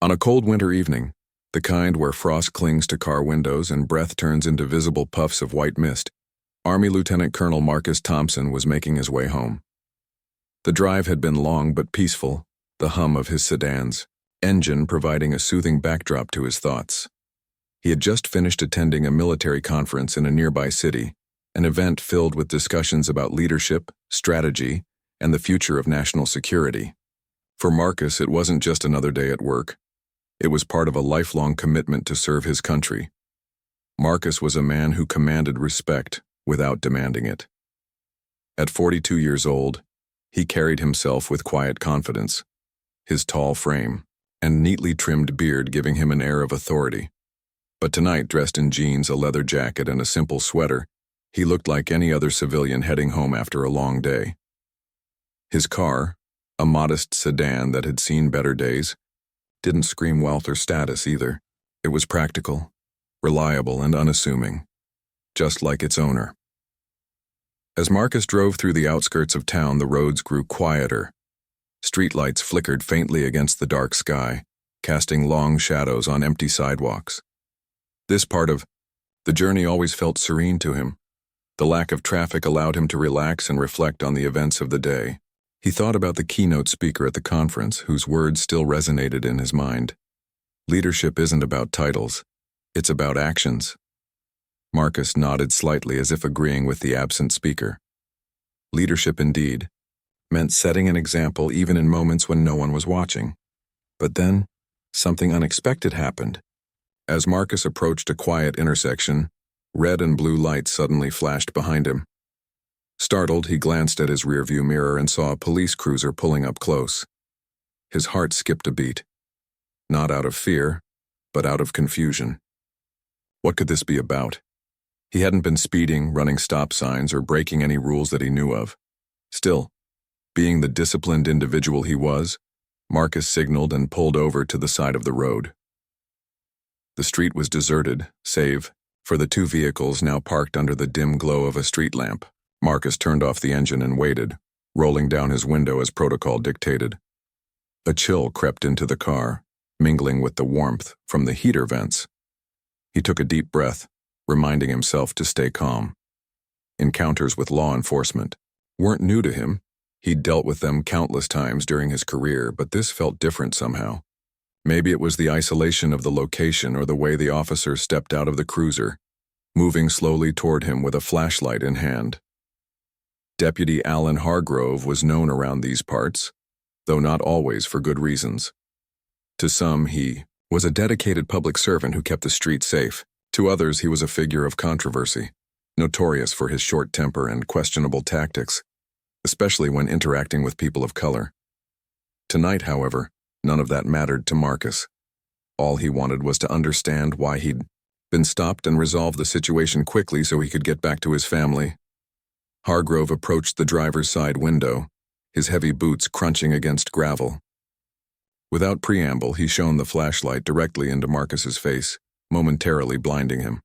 On a cold winter evening, the kind where frost clings to car windows and breath turns into visible puffs of white mist, Army Lieutenant Colonel Marcus Thompson was making his way home. The drive had been long but peaceful, the hum of his sedan's engine providing a soothing backdrop to his thoughts. He had just finished attending a military conference in a nearby city, an event filled with discussions about leadership, strategy, and the future of national security. For Marcus, it wasn't just another day at work. It was part of a lifelong commitment to serve his country. Marcus was a man who commanded respect without demanding it. At 42 years old, he carried himself with quiet confidence, his tall frame and neatly trimmed beard giving him an air of authority. But tonight, dressed in jeans, a leather jacket, and a simple sweater, he looked like any other civilian heading home after a long day. His car, a modest sedan that had seen better days, didn't scream wealth or status either. It was practical, reliable, and unassuming, just like its owner. As Marcus drove through the outskirts of town, the roads grew quieter. Streetlights flickered faintly against the dark sky, casting long shadows on empty sidewalks. This part of the journey always felt serene to him. The lack of traffic allowed him to relax and reflect on the events of the day. He thought about the keynote speaker at the conference, whose words still resonated in his mind. Leadership isn't about titles, it's about actions. Marcus nodded slightly as if agreeing with the absent speaker. Leadership, indeed, meant setting an example even in moments when no one was watching. But then, something unexpected happened. As Marcus approached a quiet intersection, red and blue lights suddenly flashed behind him. Startled, he glanced at his rearview mirror and saw a police cruiser pulling up close. His heart skipped a beat. Not out of fear, but out of confusion. What could this be about? He hadn't been speeding, running stop signs, or breaking any rules that he knew of. Still, being the disciplined individual he was, Marcus signaled and pulled over to the side of the road. The street was deserted, save for the two vehicles now parked under the dim glow of a street lamp. Marcus turned off the engine and waited, rolling down his window as protocol dictated. A chill crept into the car, mingling with the warmth from the heater vents. He took a deep breath, reminding himself to stay calm. Encounters with law enforcement weren't new to him. He'd dealt with them countless times during his career, but this felt different somehow. Maybe it was the isolation of the location or the way the officer stepped out of the cruiser, moving slowly toward him with a flashlight in hand. Deputy Alan Hargrove was known around these parts, though not always for good reasons. To some, he was a dedicated public servant who kept the street safe. To others, he was a figure of controversy, notorious for his short temper and questionable tactics, especially when interacting with people of color. Tonight, however, none of that mattered to Marcus. All he wanted was to understand why he'd been stopped and resolve the situation quickly so he could get back to his family. Hargrove approached the driver's side window, his heavy boots crunching against gravel. Without preamble, he shone the flashlight directly into Marcus's face, momentarily blinding him.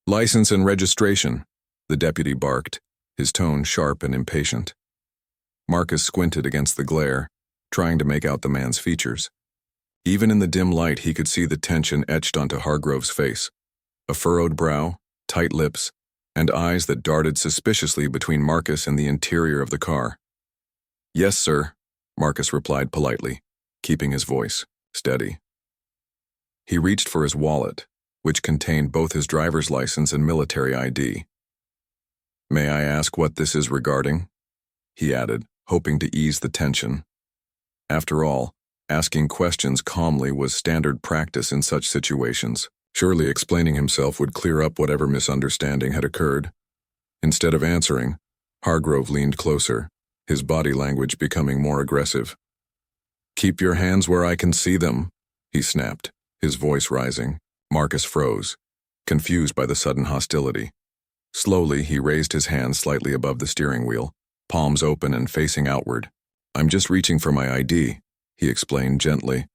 "License and registration," the deputy barked, his tone sharp and impatient. Marcus squinted against the glare, trying to make out the man's features. Even in the dim light, he could see the tension etched onto Hargrove's face. A furrowed brow, tight lips, and eyes that darted suspiciously between Marcus and the interior of the car. "Yes, sir," Marcus replied politely, keeping his voice steady. He reached for his wallet, which contained both his driver's license and military ID. "May I ask what this is regarding?" he added, hoping to ease the tension. After all, asking questions calmly was standard practice in such situations. Surely explaining himself would clear up whatever misunderstanding had occurred. Instead of answering, Hargrove leaned closer, his body language becoming more aggressive. "Keep your hands where I can see them," he snapped, his voice rising. Marcus froze, confused by the sudden hostility. Slowly, he raised his hands slightly above the steering wheel, palms open and facing outward. "I'm just reaching for my ID," he explained gently,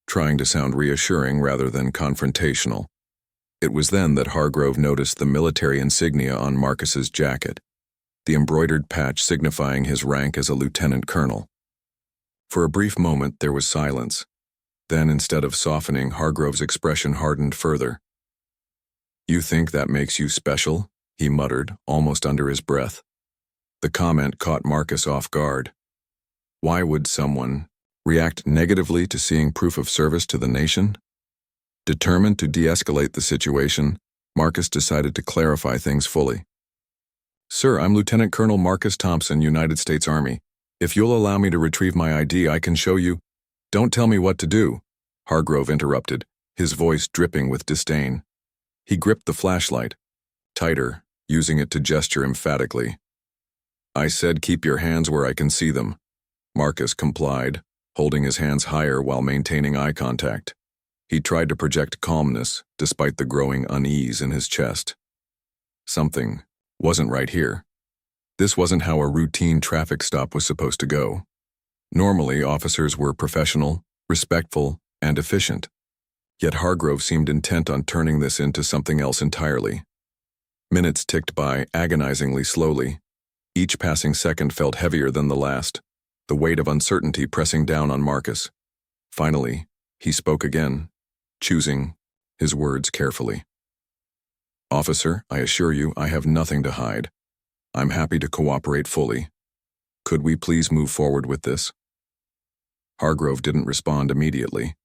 trying to sound reassuring rather than confrontational. It was then that Hargrove noticed the military insignia on Marcus's jacket, the embroidered patch signifying his rank as a lieutenant colonel. For a brief moment there was silence. Then, instead of softening, Hargrove's expression hardened further. "You think that makes you special?" he muttered, almost under his breath. The comment caught Marcus off guard. Why would someone react negatively to seeing proof of service to the nation? Determined to de-escalate the situation, Marcus decided to clarify things fully. "Sir, I'm Lieutenant Colonel Marcus Thompson, United States Army. If you'll allow me to retrieve my ID, I can show you—" "Don't tell me what to do," Hargrove interrupted, his voice dripping with disdain. He gripped the flashlight, tighter, using it to gesture emphatically. "I said keep your hands where I can see them." Marcus complied, holding his hands higher while maintaining eye contact. He tried to project calmness, despite the growing unease in his chest. Something wasn't right here. This wasn't how a routine traffic stop was supposed to go. Normally, officers were professional, respectful, and efficient. Yet Hargrove seemed intent on turning this into something else entirely. Minutes ticked by agonizingly slowly. Each passing second felt heavier than the last, the weight of uncertainty pressing down on Marcus. Finally, he spoke again, choosing his words carefully. "Officer, I assure you, I have nothing to hide. I'm happy to cooperate fully. Could we please move forward with this?" Hargrove didn't respond immediately.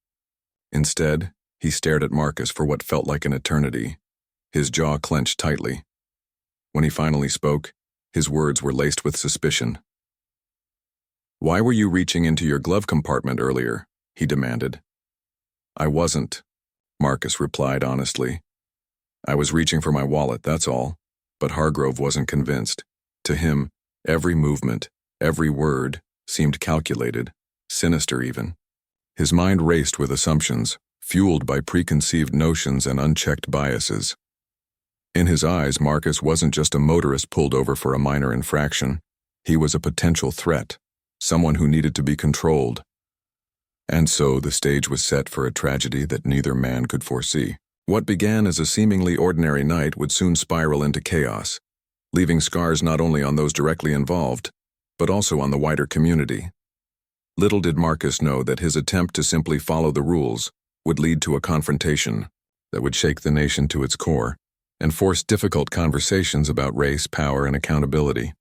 Instead, he stared at Marcus for what felt like an eternity, his jaw clenched tightly. When he finally spoke, his words were laced with suspicion. "Why were you reaching into your glove compartment earlier?" he demanded. "I wasn't," Marcus replied honestly. "I was reaching for my wallet, that's all." But Hargrove wasn't convinced. To him, every movement, every word, seemed calculated, sinister even. His mind raced with assumptions, fueled by preconceived notions and unchecked biases. In his eyes, Marcus wasn't just a motorist pulled over for a minor infraction. He was a potential threat, someone who needed to be controlled. And so the stage was set for a tragedy that neither man could foresee. What began as a seemingly ordinary night would soon spiral into chaos, leaving scars not only on those directly involved, but also on the wider community. Little did Marcus know that his attempt to simply follow the rules would lead to a confrontation that would shake the nation to its core and force difficult conversations about race, power, and accountability.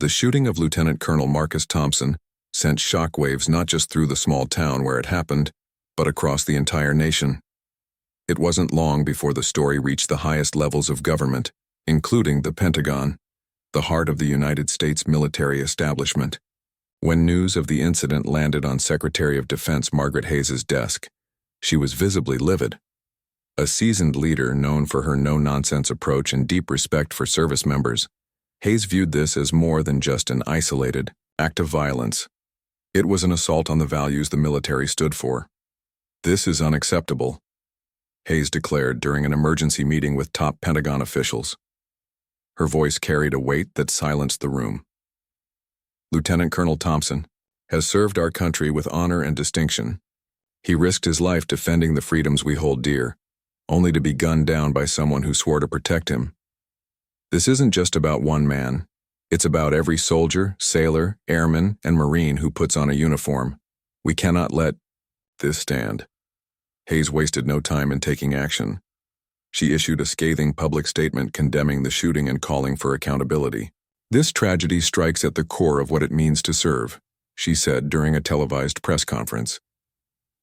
The shooting of Lieutenant Colonel Marcus Thompson sent shockwaves not just through the small town where it happened, but across the entire nation. It wasn't long before the story reached the highest levels of government, including the Pentagon, the heart of the United States military establishment. When news of the incident landed on Secretary of Defense Margaret Hayes's desk, she was visibly livid. A seasoned leader known for her no-nonsense approach and deep respect for service members, Hayes viewed this as more than just an isolated act of violence. It was an assault on the values the military stood for. "This is unacceptable," Hayes declared during an emergency meeting with top Pentagon officials. Her voice carried a weight that silenced the room. "Lieutenant Colonel Thompson has served our country with honor and distinction. He risked his life defending the freedoms we hold dear, only to be gunned down by someone who swore to protect him. This isn't just about one man. It's about every soldier, sailor, airman, and Marine who puts on a uniform. We cannot let this stand." Hayes wasted no time in taking action. She issued a scathing public statement condemning the shooting and calling for accountability. "This tragedy strikes at the core of what it means to serve," she said during a televised press conference.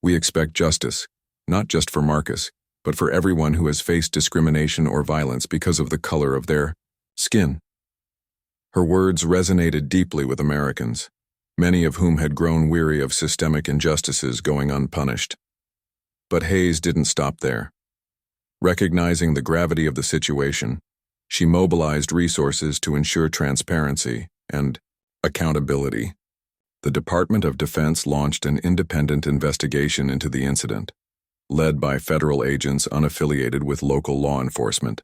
"We expect justice, not just for Marcus, but for everyone who has faced discrimination or violence because of the color of their skin." Her words resonated deeply with Americans, many of whom had grown weary of systemic injustices going unpunished. But Hayes didn't stop there. Recognizing the gravity of the situation, she mobilized resources to ensure transparency and accountability. The Department of Defense launched an independent investigation into the incident, led by federal agents unaffiliated with local law enforcement.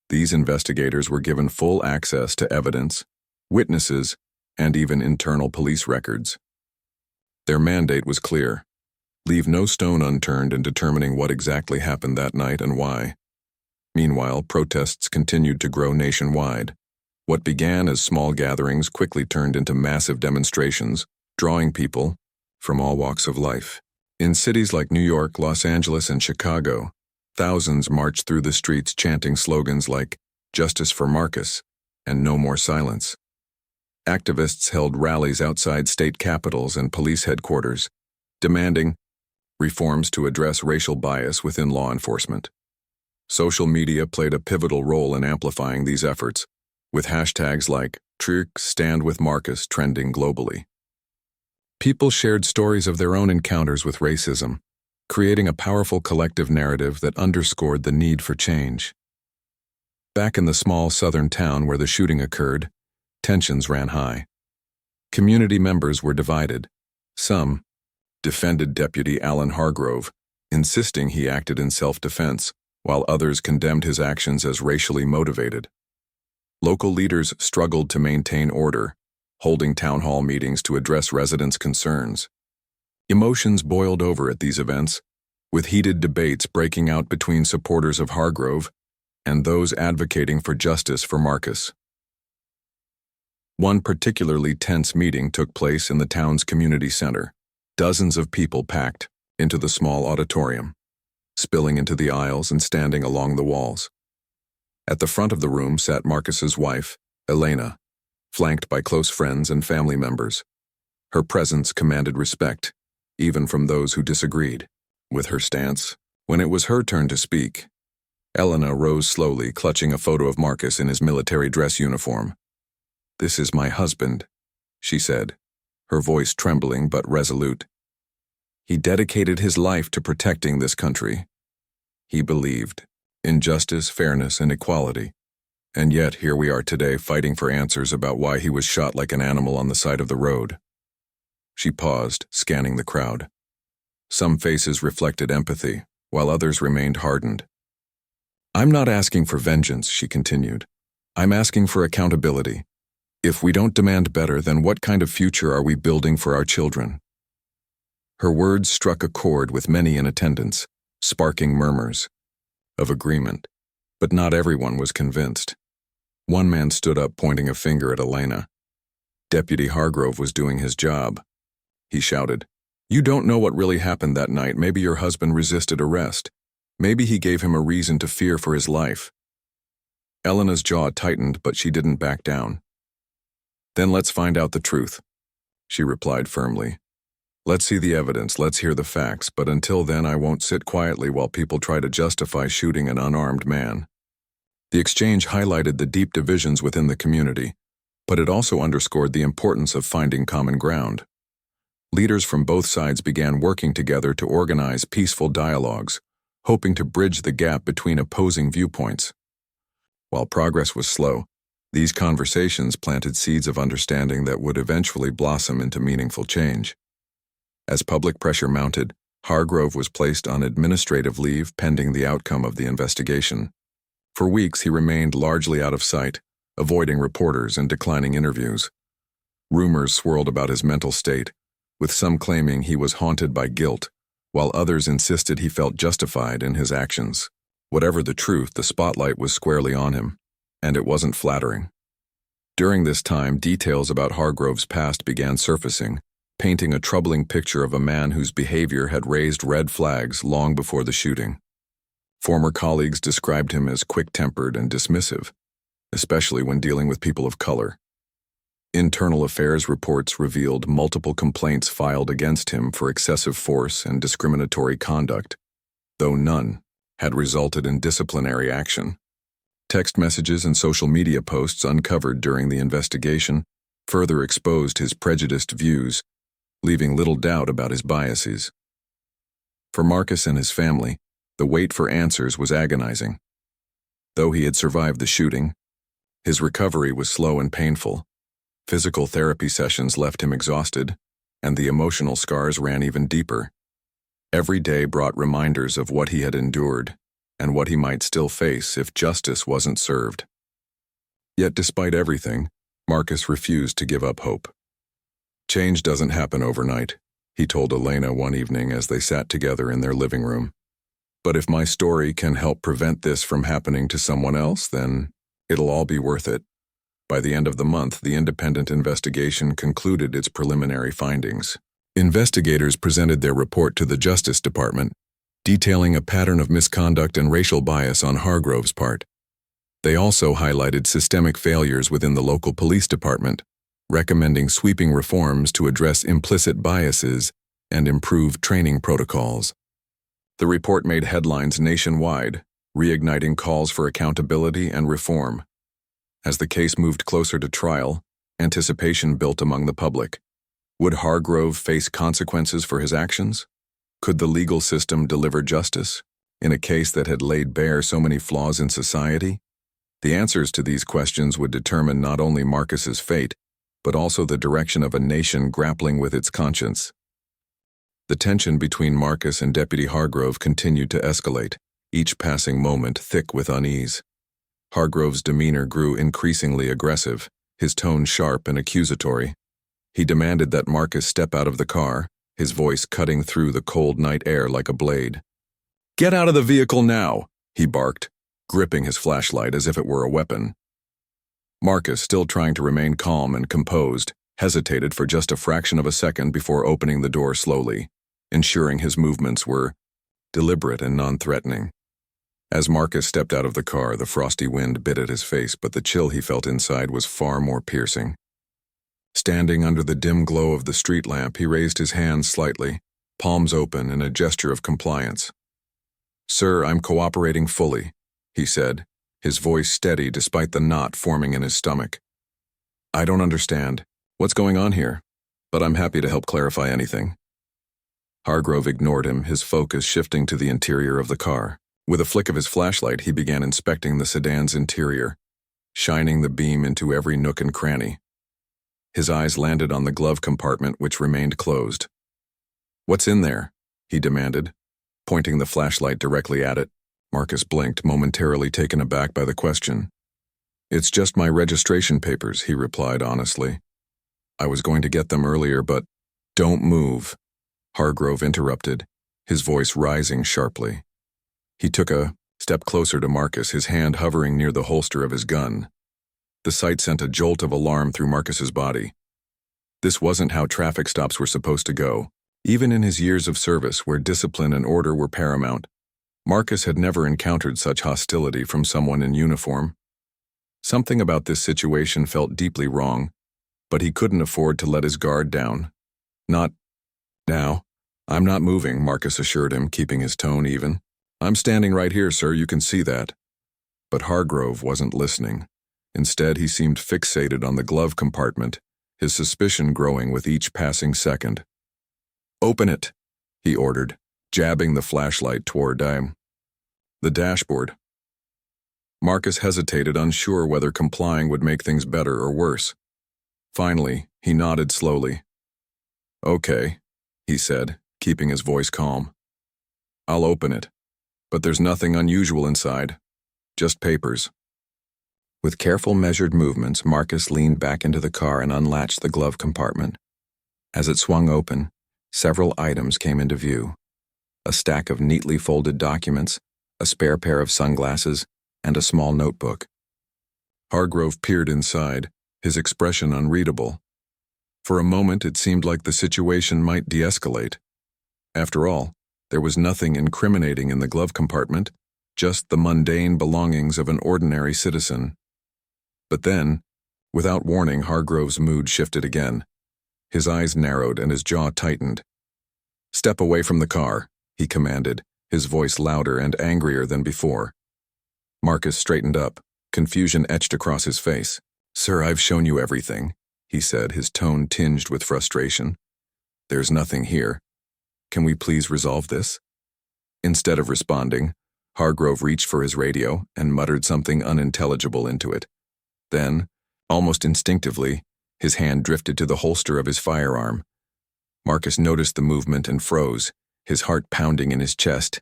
These investigators were given full access to evidence, witnesses, and even internal police records. Their mandate was clear: leave no stone unturned in determining what exactly happened that night and why. Meanwhile, protests continued to grow nationwide. What began as small gatherings quickly turned into massive demonstrations, drawing people from all walks of life. In cities like New York, Los Angeles, and Chicago, thousands marched through the streets chanting slogans like "Justice for Marcus" and "No More Silence." Activists held rallies outside state capitals and police headquarters, demanding reforms to address racial bias within law enforcement. Social media played a pivotal role in amplifying these efforts, with hashtags like #StandWithMarcus trending globally. People shared stories of their own encounters with racism, creating a powerful collective narrative that underscored the need for change. Back in the small southern town where the shooting occurred, tensions ran high. Community members were divided. Some defended Deputy Alan Hargrove, insisting he acted in self-defense, while others condemned his actions as racially motivated. Local leaders struggled to maintain order, holding town hall meetings to address residents' concerns. Emotions boiled over at these events, with heated debates breaking out between supporters of Hargrove and those advocating for justice for Marcus. One particularly tense meeting took place in the town's community center. Dozens of people packed into the small auditorium, spilling into the aisles and standing along the walls. At the front of the room sat Marcus's wife, Elena, flanked by close friends and family members. Her presence commanded respect, even from those who disagreed with her stance. When it was her turn to speak, Elena rose slowly, clutching a photo of Marcus in his military dress uniform. "This is my husband," she said, her voice trembling but resolute. "He dedicated his life to protecting this country. He believed in justice, fairness, and equality. And yet here we are today fighting for answers about why he was shot like an animal on the side of the road." She paused, scanning the crowd. Some faces reflected empathy, while others remained hardened. "I'm not asking for vengeance," she continued. "I'm asking for accountability. If we don't demand better, then what kind of future are we building for our children?" Her words struck a chord with many in attendance, sparking murmurs of agreement. But not everyone was convinced. One man stood up, pointing a finger at Elena. Deputy Hargrove was doing his job. He shouted, "You don't know what really happened that night. Maybe your husband resisted arrest. Maybe he gave him a reason to fear for his life." Elena's jaw tightened, but she didn't back down. "Then let's find out the truth," she replied firmly. "Let's see the evidence, let's hear the facts, but until then I won't sit quietly while people try to justify shooting an unarmed man." The exchange highlighted the deep divisions within the community, but it also underscored the importance of finding common ground. Leaders from both sides began working together to organize peaceful dialogues, hoping to bridge the gap between opposing viewpoints. While progress was slow, these conversations planted seeds of understanding that would eventually blossom into meaningful change. As public pressure mounted, Hargrove was placed on administrative leave pending the outcome of the investigation. For weeks, he remained largely out of sight, avoiding reporters and declining interviews. Rumors swirled about his mental state, with some claiming he was haunted by guilt, while others insisted he felt justified in his actions. Whatever the truth, the spotlight was squarely on him, and it wasn't flattering. During this time, details about Hargrove's past began surfacing, painting a troubling picture of a man whose behavior had raised red flags long before the shooting. Former colleagues described him as quick-tempered and dismissive, especially when dealing with people of color. Internal affairs reports revealed multiple complaints filed against him for excessive force and discriminatory conduct, though none had resulted in disciplinary action. Text messages and social media posts uncovered during the investigation further exposed his prejudiced views, leaving little doubt about his biases. For Marcus and his family, the wait for answers was agonizing. Though he had survived the shooting, his recovery was slow and painful. Physical therapy sessions left him exhausted, and the emotional scars ran even deeper. Every day brought reminders of what he had endured and what he might still face if justice wasn't served. Yet despite everything, Marcus refused to give up hope. "Change doesn't happen overnight," he told Elena one evening as they sat together in their living room. "But if my story can help prevent this from happening to someone else, then it'll all be worth it." By the end of the month, the independent investigation concluded its preliminary findings. Investigators presented their report to the Justice Department, detailing a pattern of misconduct and racial bias on Hargrove's part. They also highlighted systemic failures within the local police department, recommending sweeping reforms to address implicit biases and improve training protocols. The report made headlines nationwide, reigniting calls for accountability and reform. As the case moved closer to trial, anticipation built among the public. Would Hargrove face consequences for his actions? Could the legal system deliver justice in a case that had laid bare so many flaws in society? The answers to these questions would determine not only Marcus's fate, but also the direction of a nation grappling with its conscience. The tension between Marcus and Deputy Hargrove continued to escalate, each passing moment thick with unease. Hargrove's demeanor grew increasingly aggressive, his tone sharp and accusatory. He demanded that Marcus step out of the car, his voice cutting through the cold night air like a blade. "Get out of the vehicle now," he barked, gripping his flashlight as if it were a weapon. Marcus, still trying to remain calm and composed, hesitated for just a fraction of a second before opening the door slowly, ensuring his movements were deliberate and non-threatening. As Marcus stepped out of the car, the frosty wind bit at his face, but the chill he felt inside was far more piercing. Standing under the dim glow of the street lamp, he raised his hands slightly, palms open in a gesture of compliance. "Sir, I'm cooperating fully," he said, his voice steady despite the knot forming in his stomach. "I don't understand what's going on here, but I'm happy to help clarify anything." Hargrove ignored him, his focus shifting to the interior of the car. With a flick of his flashlight, he began inspecting the sedan's interior, shining the beam into every nook and cranny. His eyes landed on the glove compartment, which remained closed. "What's in there?" he demanded, pointing the flashlight directly at it. Marcus blinked, momentarily taken aback by the question. "It's just my registration papers," he replied honestly. "I was going to get them earlier, but—" "Don't move," Hargrove interrupted, his voice rising sharply. He took a step closer to Marcus, his hand hovering near the holster of his gun. The sight sent a jolt of alarm through Marcus's body. This wasn't how traffic stops were supposed to go. Even in his years of service, where discipline and order were paramount, Marcus had never encountered such hostility from someone in uniform. Something about this situation felt deeply wrong, but he couldn't afford to let his guard down. "Not now. I'm not moving," Marcus assured him, keeping his tone even. "I'm standing right here, sir, you can see that." But Hargrove wasn't listening. Instead, he seemed fixated on the glove compartment, his suspicion growing with each passing second. "Open it," he ordered, jabbing the flashlight toward the dashboard. Marcus hesitated, unsure whether complying would make things better or worse. Finally, he nodded slowly. "Okay," he said, keeping his voice calm. "I'll open it, but there's nothing unusual inside, just papers." With careful, measured movements, Marcus leaned back into the car and unlatched the glove compartment. As it swung open, several items came into view. A stack of neatly folded documents, a spare pair of sunglasses, and a small notebook. Hargrove peered inside, his expression unreadable. For a moment, it seemed like the situation might de-escalate. After all, there was nothing incriminating in the glove compartment, just the mundane belongings of an ordinary citizen. But then, without warning, Hargrove's mood shifted again. His eyes narrowed and his jaw tightened. "Step away from the car," he commanded, his voice louder and angrier than before. Marcus straightened up, confusion etched across his face. "Sir, I've shown you everything," he said, his tone tinged with frustration. "There's nothing here. Can we please resolve this?" Instead of responding, Hargrove reached for his radio and muttered something unintelligible into it. Then, almost instinctively, his hand drifted to the holster of his firearm. Marcus noticed the movement and froze, his heart pounding in his chest.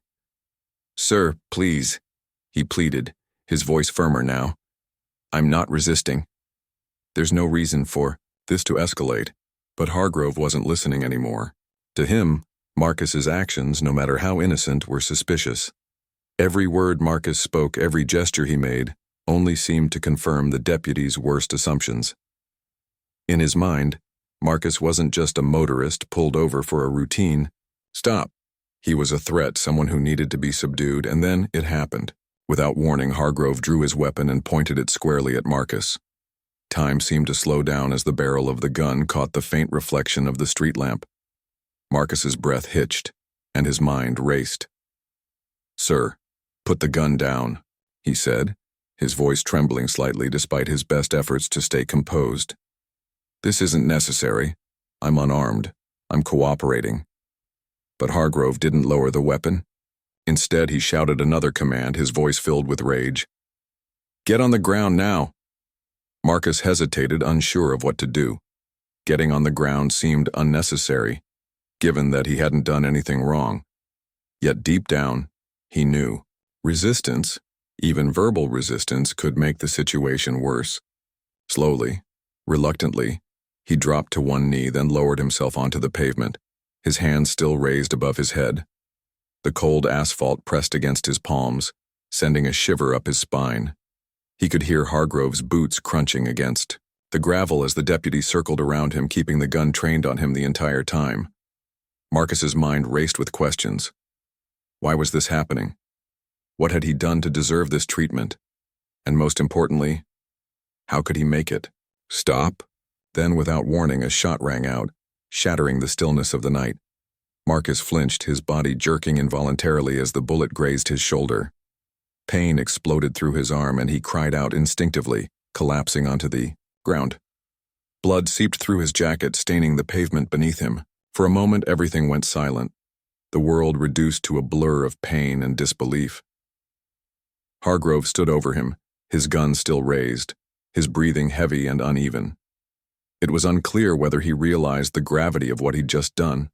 "Sir, please," he pleaded, his voice firmer now. "I'm not resisting. There's no reason for this to escalate." But Hargrove wasn't listening anymore. To him, Marcus's actions, no matter how innocent, were suspicious. Every word Marcus spoke, every gesture he made, only seemed to confirm the deputy's worst assumptions. In his mind, Marcus wasn't just a motorist pulled over for a routine. Stop. He was a threat, someone who needed to be subdued, and then it happened. Without warning, Hargrove drew his weapon and pointed it squarely at Marcus. Time seemed to slow down as the barrel of the gun caught the faint reflection of the street lamp. Marcus's breath hitched, and his mind raced. "Sir, put the gun down," he said, his voice trembling slightly despite his best efforts to stay composed. "This isn't necessary. I'm unarmed. I'm cooperating." But Hargrove didn't lower the weapon. Instead, he shouted another command, his voice filled with rage. "Get on the ground now." Marcus hesitated, unsure of what to do. Getting on the ground seemed unnecessary, given that he hadn't done anything wrong. Yet deep down, he knew resistance, even verbal resistance, could make the situation worse. Slowly, reluctantly, he dropped to one knee, then lowered himself onto the pavement, his hands still raised above his head. The cold asphalt pressed against his palms, sending a shiver up his spine. He could hear Hargrove's boots crunching against the gravel as the deputy circled around him, keeping the gun trained on him the entire time. Marcus's mind raced with questions. Why was this happening? What had he done to deserve this treatment? And most importantly, how could he make it? Stop? Then, without warning, a shot rang out, shattering the stillness of the night. Marcus flinched, his body jerking involuntarily as the bullet grazed his shoulder. Pain exploded through his arm, and he cried out instinctively, collapsing onto the ground. Blood seeped through his jacket, staining the pavement beneath him. For a moment, everything went silent, the world reduced to a blur of pain and disbelief. Hargrove stood over him, his gun still raised, his breathing heavy and uneven. It was unclear whether he realized the gravity of what he'd just done.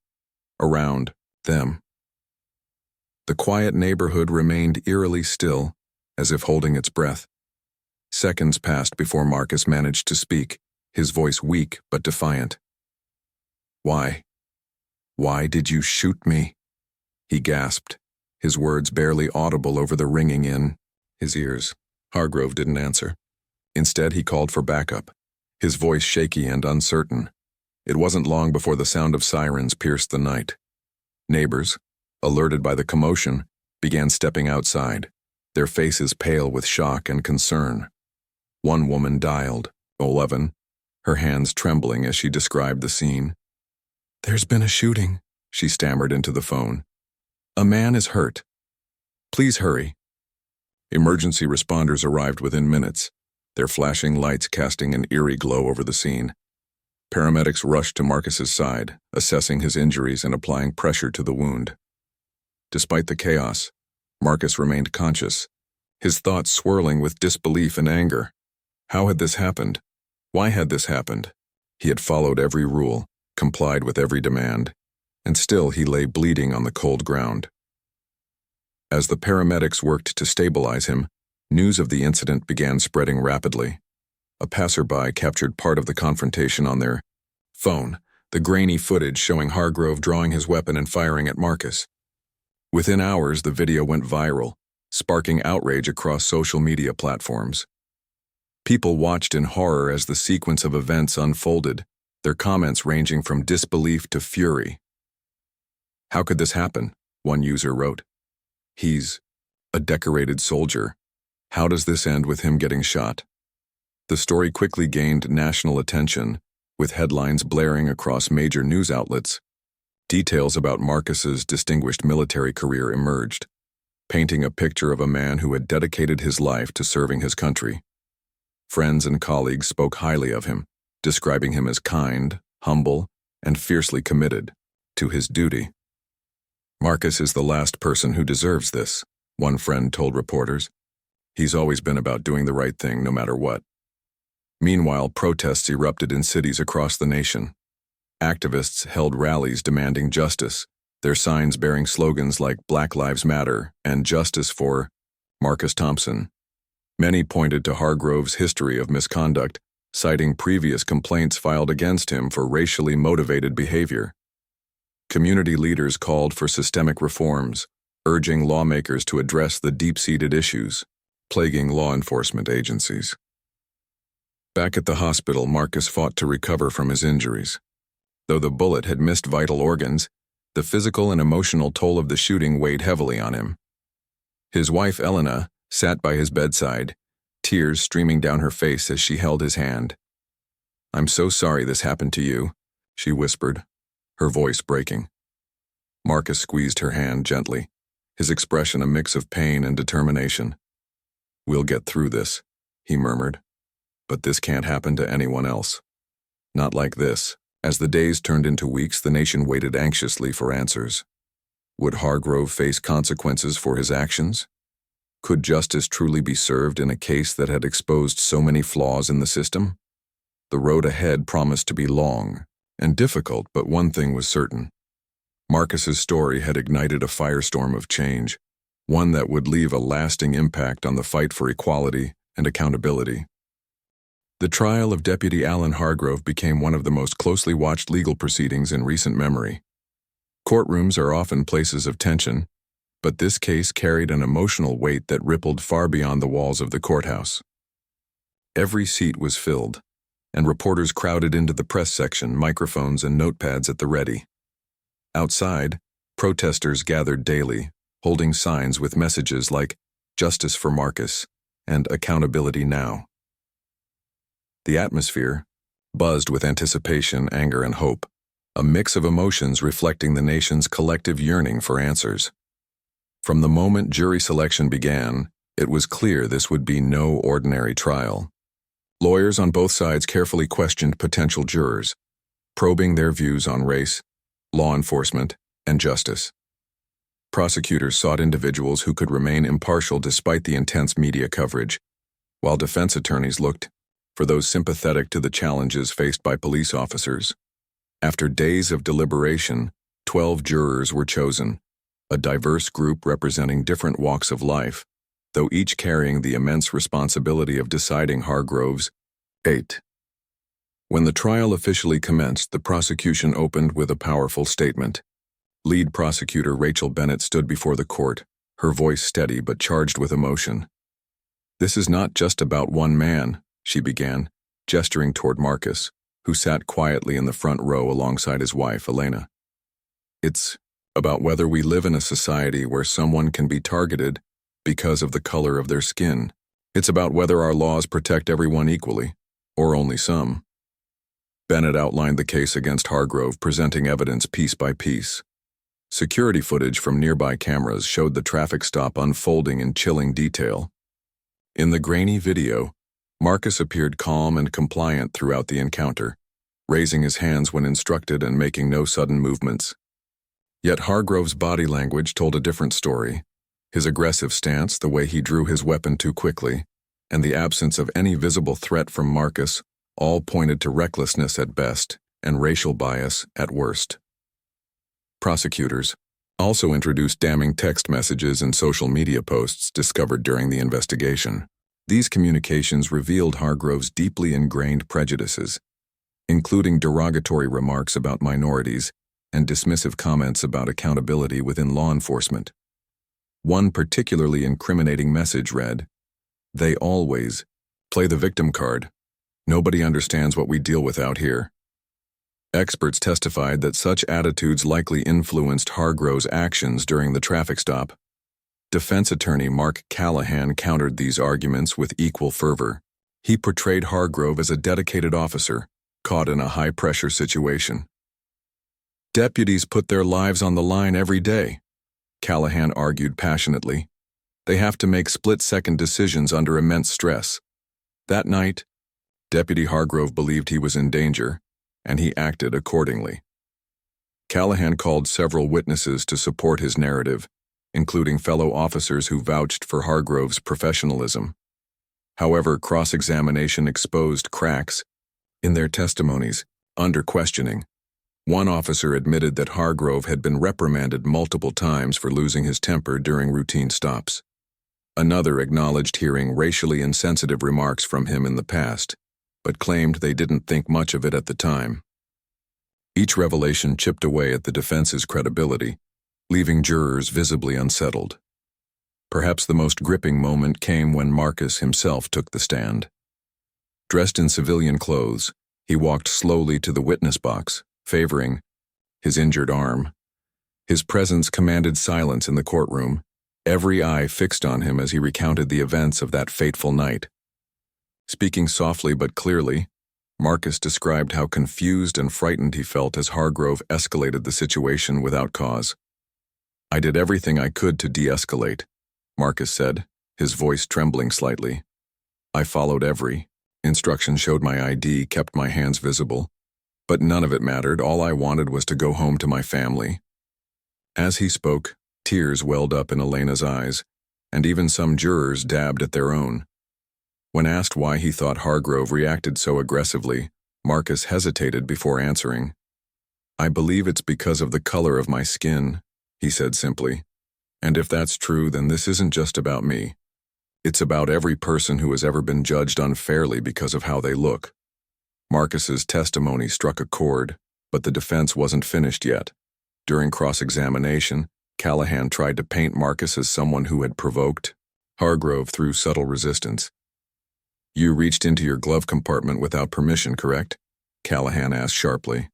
Around them, the quiet neighborhood remained eerily still, as if holding its breath. Seconds passed before Marcus managed to speak, his voice weak but defiant. "Why? Why did you shoot me?" he gasped, his words barely audible over the ringing in his ears. Hargrove didn't answer. Instead, he called for backup, his voice shaky and uncertain. It wasn't long before the sound of sirens pierced the night. Neighbors, alerted by the commotion, began stepping outside, their faces pale with shock and concern. One woman dialed 11, her hands trembling as she described the scene. "There's been a shooting," she stammered into the phone. "A man is hurt. Please hurry." Emergency responders arrived within minutes, their flashing lights casting an eerie glow over the scene. Paramedics rushed to Marcus's side, assessing his injuries and applying pressure to the wound. Despite the chaos, Marcus remained conscious, his thoughts swirling with disbelief and anger. How had this happened? Why had this happened? He had followed every rule, complied with every demand, and still he lay bleeding on the cold ground. As the paramedics worked to stabilize him, news of the incident began spreading rapidly. A passerby captured part of the confrontation on their phone, the grainy footage showing Hargrove drawing his weapon and firing at Marcus. Within hours, the video went viral, sparking outrage across social media platforms. People watched in horror as the sequence of events unfolded, their comments ranging from disbelief to fury. "How could this happen?" one user wrote. "He's a decorated soldier. How does this end with him getting shot?" The story quickly gained national attention, with headlines blaring across major news outlets. Details about Marcus's distinguished military career emerged, painting a picture of a man who had dedicated his life to serving his country. Friends and colleagues spoke highly of him, describing him as kind, humble, and fiercely committed to his duty. "Marcus is the last person who deserves this," one friend told reporters. "He's always been about doing the right thing no matter what." Meanwhile, protests erupted in cities across the nation. Activists held rallies demanding justice, their signs bearing slogans like "Black Lives Matter" and "Justice for Marcus Thompson." Many pointed to Hargrove's history of misconduct, citing previous complaints filed against him for racially motivated behavior. Community leaders called for systemic reforms, urging lawmakers to address the deep-seated issues plaguing law enforcement agencies. Back at the hospital, Marcus fought to recover from his injuries. Though the bullet had missed vital organs, the physical and emotional toll of the shooting weighed heavily on him. His wife, Elena, sat by his bedside, tears streaming down her face as she held his hand. "I'm so sorry this happened to you," she whispered, her voice breaking. Marcus squeezed her hand gently, his expression a mix of pain and determination. "We'll get through this," he murmured. "But this can't happen to anyone else. Not like this." As the days turned into weeks, the nation waited anxiously for answers. Would Hargrove face consequences for his actions? Could justice truly be served in a case that had exposed so many flaws in the system? The road ahead promised to be long and difficult, but one thing was certain. Marcus's story had ignited a firestorm of change, one that would leave a lasting impact on the fight for equality and accountability. The trial of Deputy Alan Hargrove became one of the most closely watched legal proceedings in recent memory. Courtrooms are often places of tension, but this case carried an emotional weight that rippled far beyond the walls of the courthouse. Every seat was filled, and reporters crowded into the press section, microphones and notepads at the ready. Outside, protesters gathered daily, holding signs with messages like "Justice for Marcus" and "Accountability now." The atmosphere buzzed with anticipation, anger, and hope, a mix of emotions reflecting the nation's collective yearning for answers. From the moment jury selection began, it was clear this would be no ordinary trial. Lawyers on both sides carefully questioned potential jurors, probing their views on race, law enforcement, and justice. Prosecutors sought individuals who could remain impartial despite the intense media coverage, while defense attorneys looked for those sympathetic to the challenges faced by police officers. After days of deliberation, 12 jurors were chosen, a diverse group representing different walks of life, though each carrying the immense responsibility of deciding Hargrove's fate. When the trial officially commenced, the prosecution opened with a powerful statement. Lead prosecutor Rachel Bennett stood before the court, her voice steady but charged with emotion. "This is not just about one man," she began, gesturing toward Marcus, who sat quietly in the front row alongside his wife, Elena. "It's about whether we live in a society where someone can be targeted because of the color of their skin. It's about whether our laws protect everyone equally, or only some." Bennett outlined the case against Hargrove, presenting evidence piece by piece. Security footage from nearby cameras showed the traffic stop unfolding in chilling detail. In the grainy video, Marcus appeared calm and compliant throughout the encounter, raising his hands when instructed and making no sudden movements. Yet Hargrove's body language told a different story. His aggressive stance, the way he drew his weapon too quickly, and the absence of any visible threat from Marcus all pointed to recklessness at best and racial bias at worst. Prosecutors also introduced damning text messages and social media posts discovered during the investigation. These communications revealed Hargrove's deeply ingrained prejudices, including derogatory remarks about minorities and dismissive comments about accountability within law enforcement. One particularly incriminating message read, "They always play the victim card. Nobody understands what we deal with out here." Experts testified that such attitudes likely influenced Hargrove's actions during the traffic stop. Defense attorney Mark Callahan countered these arguments with equal fervor. He portrayed Hargrove as a dedicated officer, caught in a high-pressure situation. "Deputies put their lives on the line every day," Callahan argued passionately. "They have to make split-second decisions under immense stress. That night, Deputy Hargrove believed he was in danger, and he acted accordingly." Callahan called several witnesses to support his narrative, including fellow officers who vouched for Hargrove's professionalism. However, cross-examination exposed cracks in their testimonies. Under questioning, one officer admitted that Hargrove had been reprimanded multiple times for losing his temper during routine stops. Another acknowledged hearing racially insensitive remarks from him in the past, but claimed they didn't think much of it at the time. Each revelation chipped away at the defense's credibility, leaving jurors visibly unsettled. Perhaps the most gripping moment came when Marcus himself took the stand. Dressed in civilian clothes, he walked slowly to the witness box, favoring his injured arm. His presence commanded silence in the courtroom, every eye fixed on him as he recounted the events of that fateful night. Speaking softly but clearly, Marcus described how confused and frightened he felt as Hargrove escalated the situation without cause. "I did everything I could to de-escalate," Marcus said, his voice trembling slightly. "I followed every instruction, showed my ID, kept my hands visible. But none of it mattered. All I wanted was to go home to my family." As he spoke, tears welled up in Elena's eyes, and even some jurors dabbed at their own. When asked why he thought Hargrove reacted so aggressively, Marcus hesitated before answering. "I believe it's because of the color of my skin," he said simply. "And if that's true, then this isn't just about me. It's about every person who has ever been judged unfairly because of how they look." Marcus's testimony struck a chord, but the defense wasn't finished yet. During cross-examination, Callahan tried to paint Marcus as someone who had provoked Hargrove through subtle resistance. "You reached into your glove compartment without permission, correct?" Callahan asked sharply.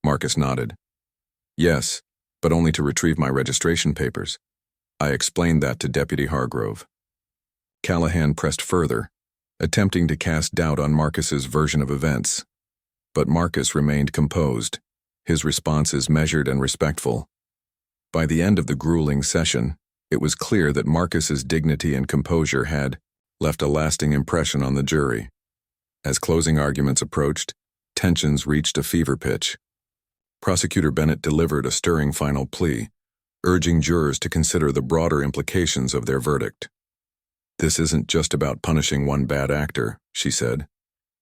Marcus nodded. "Yes, but only to retrieve my registration papers. I explained that to Deputy Hargrove." Callahan pressed further, attempting to cast doubt on Marcus's version of events. But Marcus remained composed, his responses measured and respectful. By the end of the grueling session, it was clear that Marcus's dignity and composure had left a lasting impression on the jury. As closing arguments approached, tensions reached a fever pitch. Prosecutor Bennett delivered a stirring final plea, urging jurors to consider the broader implications of their verdict. "This isn't just about punishing one bad actor," she said.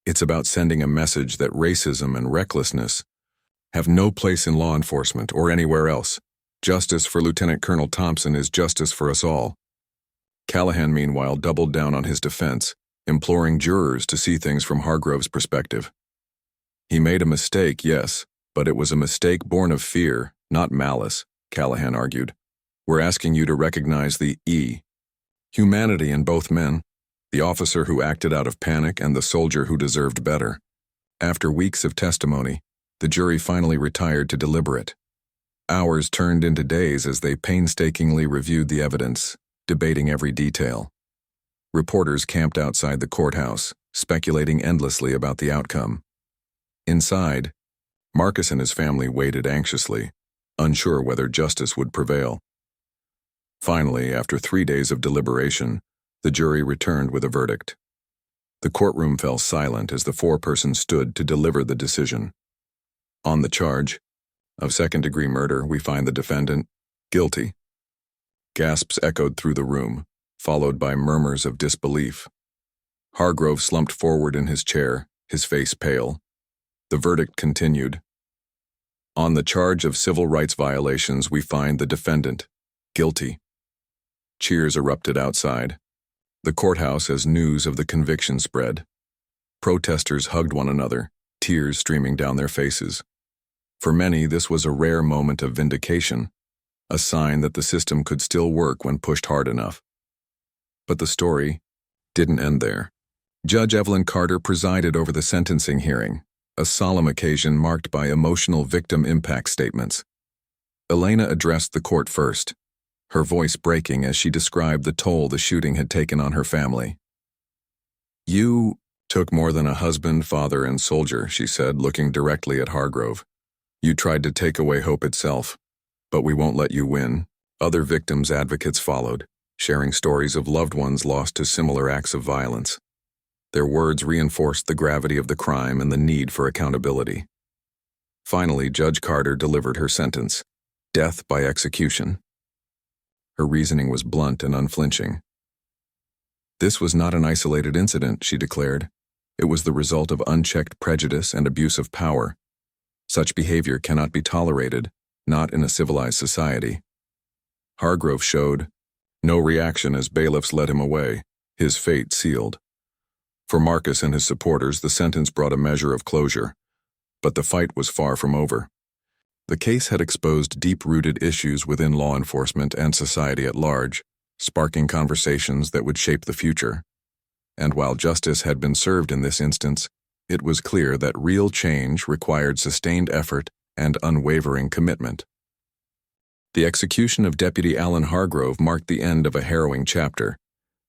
"It's about sending a message that racism and recklessness have no place in law enforcement or anywhere else. Justice for Lieutenant Colonel Thompson is justice for us all." Callahan, meanwhile, doubled down on his defense, imploring jurors to see things from Hargrove's perspective. "He made a mistake, yes, but it was a mistake born of fear, not malice," Callahan argued. "We're asking you to recognize the humanity in both men, the officer who acted out of panic and the soldier who deserved better." After weeks of testimony, the jury finally retired to deliberate. Hours turned into days as they painstakingly reviewed the evidence, debating every detail. Reporters camped outside the courthouse, speculating endlessly about the outcome. Inside, Marcus and his family waited anxiously, unsure whether justice would prevail. Finally, after 3 days of deliberation, the jury returned with a verdict. The courtroom fell silent as the foreperson stood to deliver the decision. On the charge of second-degree murder, we find the defendant guilty. Gasps echoed through the room, followed by murmurs of disbelief. Hargrove slumped forward in his chair, his face pale. The verdict continued. On the charge of civil rights violations, we find the defendant guilty. Cheers erupted outside the courthouse as news of the conviction spread. Protesters hugged one another, tears streaming down their faces. For many, this was a rare moment of vindication, a sign that the system could still work when pushed hard enough. But the story didn't end there. Judge Evelyn Carter presided over the sentencing hearing, a solemn occasion marked by emotional victim impact statements. Elena addressed the court first, her voice breaking as she described the toll the shooting had taken on her family. "You took more than a husband, father, and soldier," she said, looking directly at Hargrove. "You tried to take away hope itself, but we won't let you win." Other victims' advocates followed, sharing stories of loved ones lost to similar acts of violence. Their words reinforced the gravity of the crime and the need for accountability. Finally, Judge Carter delivered her sentence: death by execution. Her reasoning was blunt and unflinching. "This was not an isolated incident," she declared. "It was the result of unchecked prejudice and abuse of power. Such behavior cannot be tolerated, not in a civilized society." Hargrove showed no reaction as bailiffs led him away, his fate sealed. For Marcus and his supporters, the sentence brought a measure of closure, but the fight was far from over. The case had exposed deep-rooted issues within law enforcement and society at large, sparking conversations that would shape the future. And while justice had been served in this instance, It was clear that real change required sustained effort and unwavering commitment. The execution of Deputy Alan Hargrove marked the end of a harrowing chapter,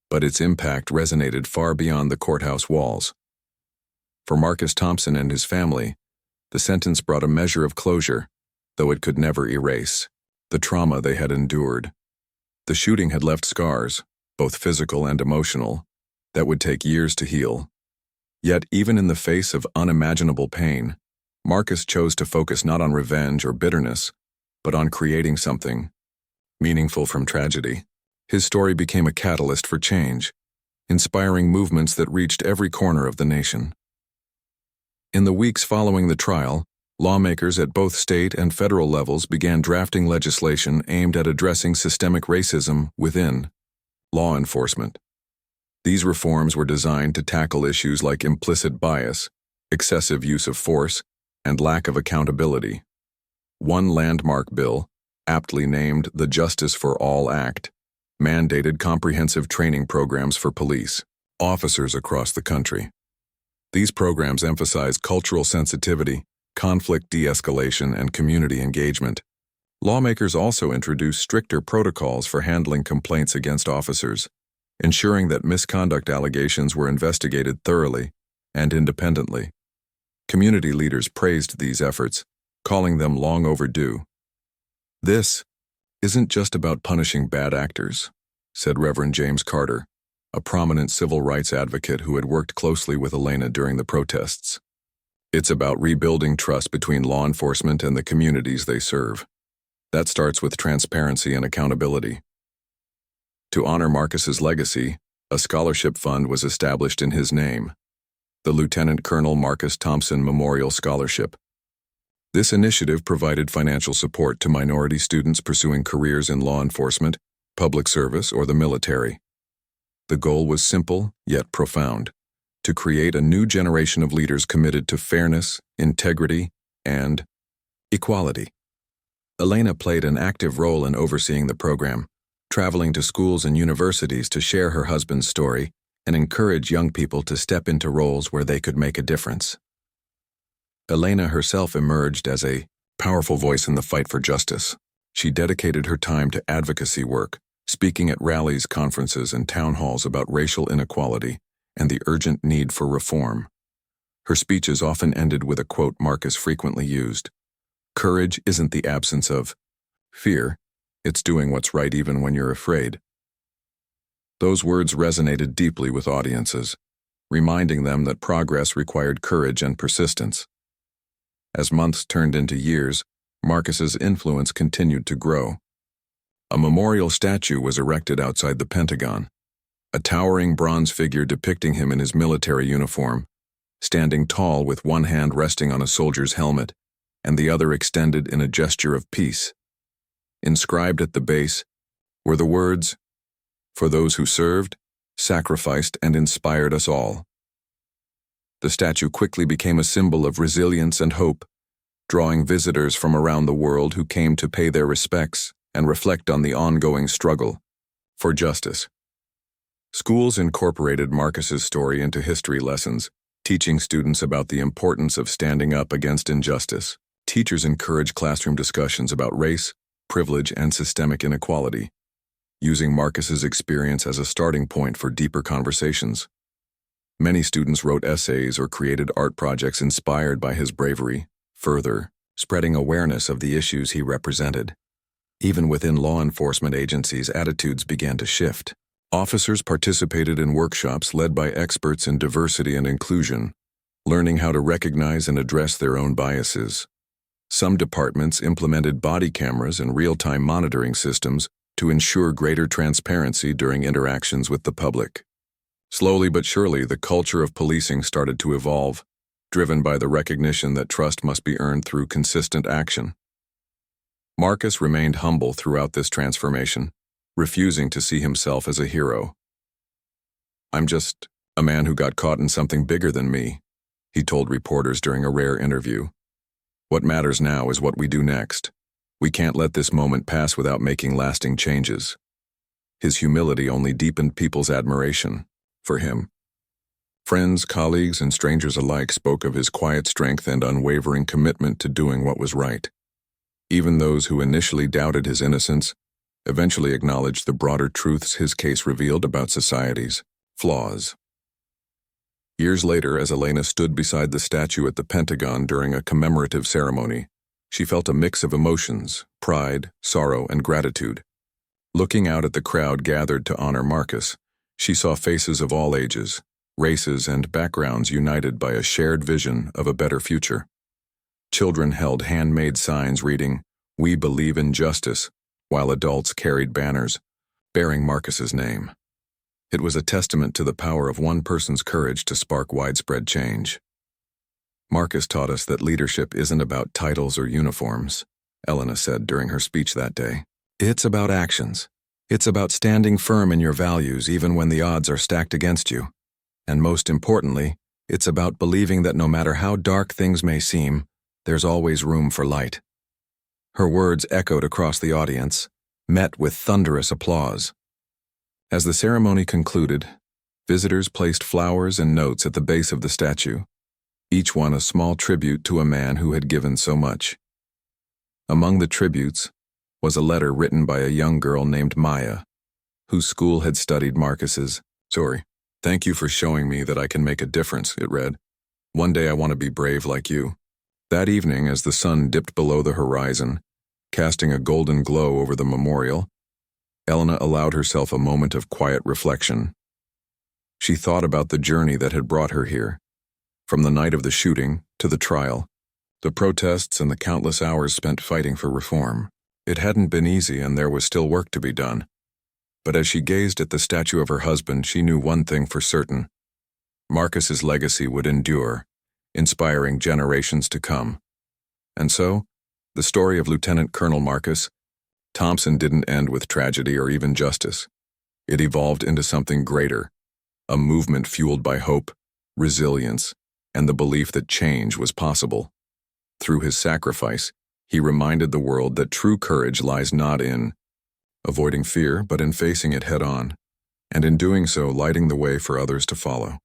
but its impact resonated far beyond the courthouse walls. For Marcus Thompson and his family, the sentence brought a measure of closure, though it could never erase the trauma they had endured. The shooting had left scars, both physical and emotional, that would take years to heal. Yet, even in the face of unimaginable pain, Marcus chose to focus not on revenge or bitterness, but on creating something meaningful from tragedy. His story became a catalyst for change, inspiring movements that reached every corner of the nation. In the weeks following the trial, lawmakers at both state and federal levels began drafting legislation aimed at addressing systemic racism within law enforcement. These reforms were designed to tackle issues like implicit bias, excessive use of force, and lack of accountability. One landmark bill, aptly named the Justice for All Act, mandated comprehensive training programs for police officers across the country. These programs emphasize cultural sensitivity, conflict de-escalation, and community engagement. Lawmakers also introduced stricter protocols for handling complaints against officers, ensuring that misconduct allegations were investigated thoroughly and independently. Community leaders praised these efforts, calling them long overdue. "This isn't just about punishing bad actors," said Reverend James Carter, a prominent civil rights advocate who had worked closely with Elena during the protests. "It's about rebuilding trust between law enforcement and the communities they serve. That starts with transparency and accountability." To honor Marcus's legacy, a scholarship fund was established in his name, the Lieutenant Colonel Marcus Thompson Memorial Scholarship. This initiative provided financial support to minority students pursuing careers in law enforcement, public service, or the military. The goal was simple, yet profound: to create a new generation of leaders committed to fairness, integrity, and equality. Elena played an active role in overseeing the program, traveling to schools and universities to share her husband's story and encourage young people to step into roles where they could make a difference. Elena herself emerged as a powerful voice in the fight for justice. She dedicated her time to advocacy work, speaking at rallies, conferences, and town halls about racial inequality and the urgent need for reform. Her speeches often ended with a quote Marcus frequently used: "Courage isn't the absence of fear, it's doing what's right even when you're afraid." Those words resonated deeply with audiences, reminding them that progress required courage and persistence. As months turned into years, Marcus's influence continued to grow. A memorial statue was erected outside the Pentagon, a towering bronze figure depicting him in his military uniform, standing tall with one hand resting on a soldier's helmet and the other extended in a gesture of peace. Inscribed at the base were the words, "For those who served, sacrificed, and inspired us all." The statue quickly became a symbol of resilience and hope, drawing visitors from around the world who came to pay their respects and reflect on the ongoing struggle for justice. Schools incorporated Marcus's story into history lessons, teaching students about the importance of standing up against injustice. Teachers encouraged classroom discussions about race, privilege, and systemic inequality, using Marcus's experience as a starting point for deeper conversations. Many students wrote essays or created art projects inspired by his bravery, further spreading awareness of the issues he represented. Even within law enforcement agencies, attitudes began to shift. Officers participated in workshops led by experts in diversity and inclusion, learning how to recognize and address their own biases. Some departments implemented body cameras and real-time monitoring systems to ensure greater transparency during interactions with the public. Slowly but surely, the culture of policing started to evolve, driven by the recognition that trust must be earned through consistent action. Marcus remained humble throughout this transformation, refusing to see himself as a hero. "I'm just a man who got caught in something bigger than me," he told reporters during a rare interview. "What matters now is what we do next. We can't let this moment pass without making lasting changes." His humility only deepened people's admiration for him. Friends, colleagues, and strangers alike spoke of his quiet strength and unwavering commitment to doing what was right. Even those who initially doubted his innocence eventually acknowledged the broader truths his case revealed about society's flaws. Years later, as Elena stood beside the statue at the Pentagon during a commemorative ceremony, she felt a mix of emotions, pride, sorrow, and gratitude. Looking out at the crowd gathered to honor Marcus, she saw faces of all ages, races, and backgrounds united by a shared vision of a better future. Children held handmade signs reading, "We believe in justice," while adults carried banners bearing Marcus's name. It was a testament to the power of one person's courage to spark widespread change. Marcus taught us that leadership isn't about titles or uniforms, Elena said during her speech that day. It's about actions. It's about standing firm in your values even when the odds are stacked against you. And most importantly, it's about believing that no matter how dark things may seem, there's always room for light. Her words echoed across the audience, met with thunderous applause. As the ceremony concluded, visitors placed flowers and notes at the base of the statue, each one a small tribute to a man who had given so much. Among the tributes was a letter written by a young girl named Maya, whose school had studied Marcus's. Thank you for showing me that I can make a difference, it read. One day I want to be brave like you. That evening, as the sun dipped below the horizon, casting a golden glow over the memorial, Elena allowed herself a moment of quiet reflection. She thought about the journey that had brought her here, from the night of the shooting to the trial, the protests and the countless hours spent fighting for reform. It hadn't been easy and there was still work to be done. But as she gazed at the statue of her husband, she knew one thing for certain. Marcus's legacy would endure, inspiring generations to come. And so, the story of Lieutenant Colonel Marcus Thompson didn't end with tragedy or even justice. It evolved into something greater, a movement fueled by hope, resilience, and the belief that change was possible. Through his sacrifice, he reminded the world that true courage lies not in avoiding fear, but in facing it head-on, and in doing so, lighting the way for others to follow.